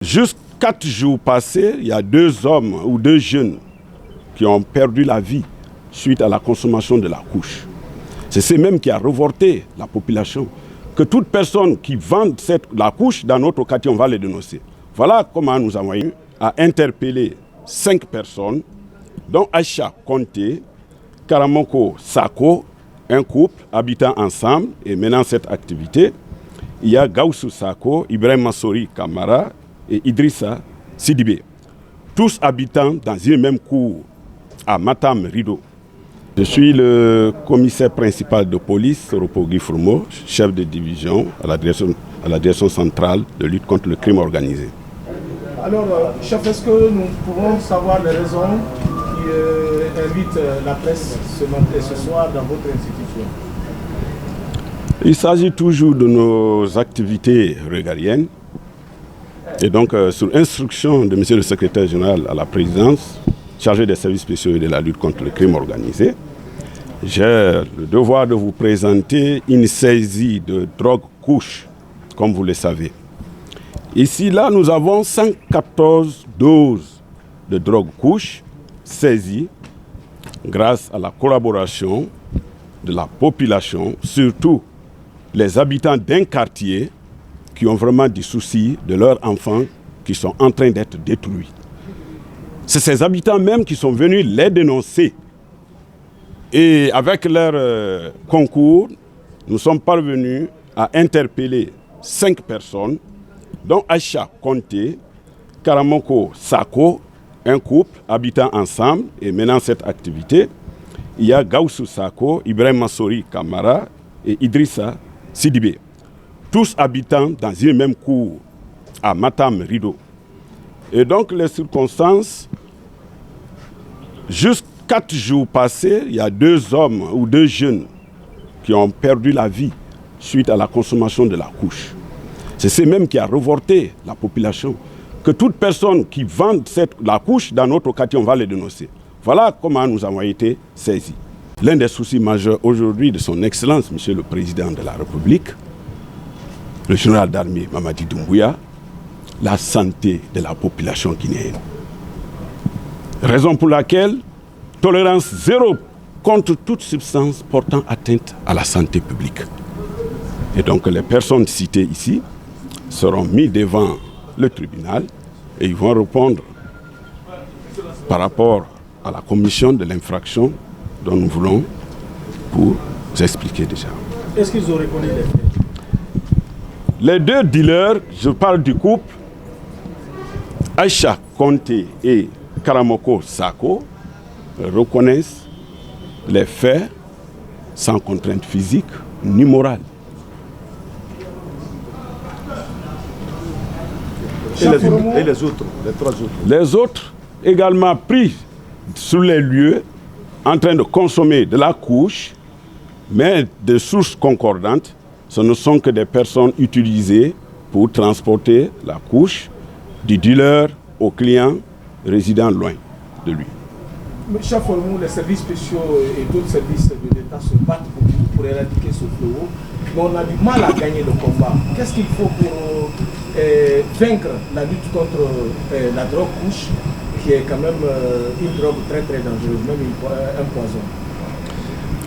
Juste 4 jours passés, il y a 2 hommes ou 2 jeunes qui ont perdu la vie suite à la consommation de la couche. C'est ce même qui a révolté la population. Que toute personne qui vend la couche, dans notre quartier, on va les dénoncer. Voilà comment nous avons eu à interpeller 5 personnes, dont Aïcha Conté, Karamoko Sako, un couple habitant ensemble et menant cette activité. Il y a Gaussou Sako, Ibrahim Massori Kamara et Idrissa Sidibé. Tous habitants dans une même cour à Matam Rideau. Je suis le commissaire principal de police, Ropo Gifurmo, chef de division à la direction centrale de lutte contre le crime organisé. Alors, chef, est-ce que nous pouvons savoir les raisons qui invitent la presse ce soir dans votre institution? Il s'agit toujours de nos activités régaliennes. Et donc, sur instruction de M. le secrétaire général à la présidence, chargé des services spéciaux et de la lutte contre le crime organisé, j'ai le devoir de vous présenter une saisie de drogue couche, comme vous le savez. Ici, là, nous avons 114 doses de drogue couche saisies grâce à la collaboration de la population, surtout les habitants d'un quartier qui ont vraiment des soucis de leurs enfants qui sont en train d'être détruits. C'est ces habitants même qui sont venus les dénoncer. Et avec leur concours, nous sommes parvenus à interpeller 5 personnes, dont Aïcha Conté, Karamoko Sako, un couple habitant ensemble et menant cette activité. Il y a Gaussou Sako, Ibrahim Massori Kamara et Idrissa Sidibé. Tous habitants dans une même cour à Matam Rideau. Et donc les circonstances, juste 4 jours passés, il y a 2 hommes ou 2 jeunes qui ont perdu la vie suite à la consommation de la couche. C'est ce même qui a révolté la population. Que toute personne qui vend la couche dans notre quartier, on va les dénoncer. Voilà comment nous avons été saisis. L'un des soucis majeurs aujourd'hui de son Excellence, Monsieur le Président de la République, le général d'armée Mamadi Doumbouya, la santé de la population guinéenne. Raison pour laquelle, tolérance zéro contre toute substance portant atteinte à la santé publique. Et donc les personnes citées ici seront mises devant le tribunal et ils vont répondre par rapport à la commission de l'infraction dont nous voulons vous expliquer déjà. Est-ce qu'ils ont reconnu les faits? Les 2 dealers, je parle du couple, Aïcha Conté et Karamoko Sako, reconnaissent les faits sans contrainte physique ni morale. Et les autres, les 3 autres? Les autres, également pris sur les lieux, en train de consommer de la couche, mais de sources concordantes, ce ne sont que des personnes utilisées pour transporter la couche du dealer au client résidant loin de lui. Mais chef, les services spéciaux et d'autres services de l'État se battent beaucoup pour éradiquer ce fléau, mais on a du mal à gagner le combat. Qu'est-ce qu'il faut pour vaincre la lutte contre la drogue couche, qui est quand même une drogue très très dangereuse, même un poison?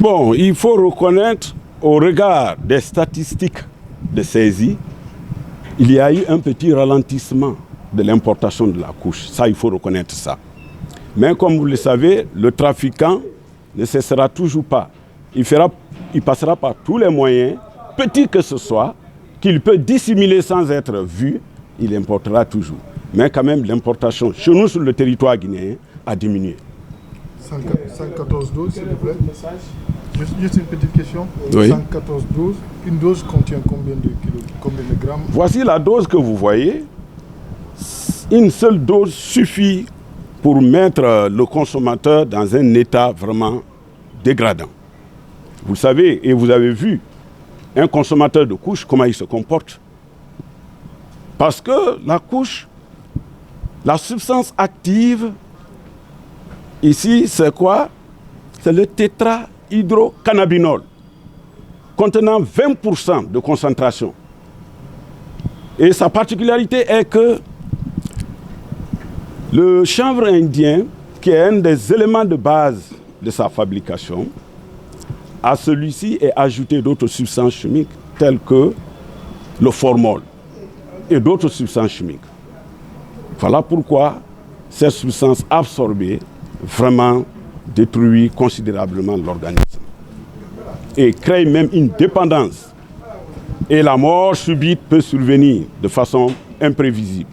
Bon, il faut reconnaître, au regard des statistiques de saisie, il y a eu un petit ralentissement de l'importation de la couche. Ça, il faut reconnaître ça. Mais comme vous le savez, le trafiquant ne cessera toujours pas. Il passera par tous les moyens, petits que ce soit, qu'il peut dissimuler sans être vu, il importera toujours. Mais quand même, l'importation chez nous, sur le territoire guinéen, a diminué. 114 doses, s'il vous plaît. Juste une petite question. Oui. 114 doses. Une dose contient combien de grammes? Voici la dose que vous voyez. Une seule dose suffit pour mettre le consommateur dans un état vraiment dégradant. Vous savez, et vous avez vu, un consommateur de couche, comment il se comporte. Parce que la couche, la substance active, ici, c'est quoi? C'est le tétrahydrocannabinol, contenant 20% de concentration. Et sa particularité est que Le chanvre indien, qui est un des éléments de base de sa fabrication, à celui-ci est ajouté d'autres substances chimiques telles que le formol et d'autres substances chimiques. Voilà pourquoi ces substances absorbées vraiment détruisent considérablement l'organisme et créent même une dépendance. Et la mort subite peut survenir de façon imprévisible.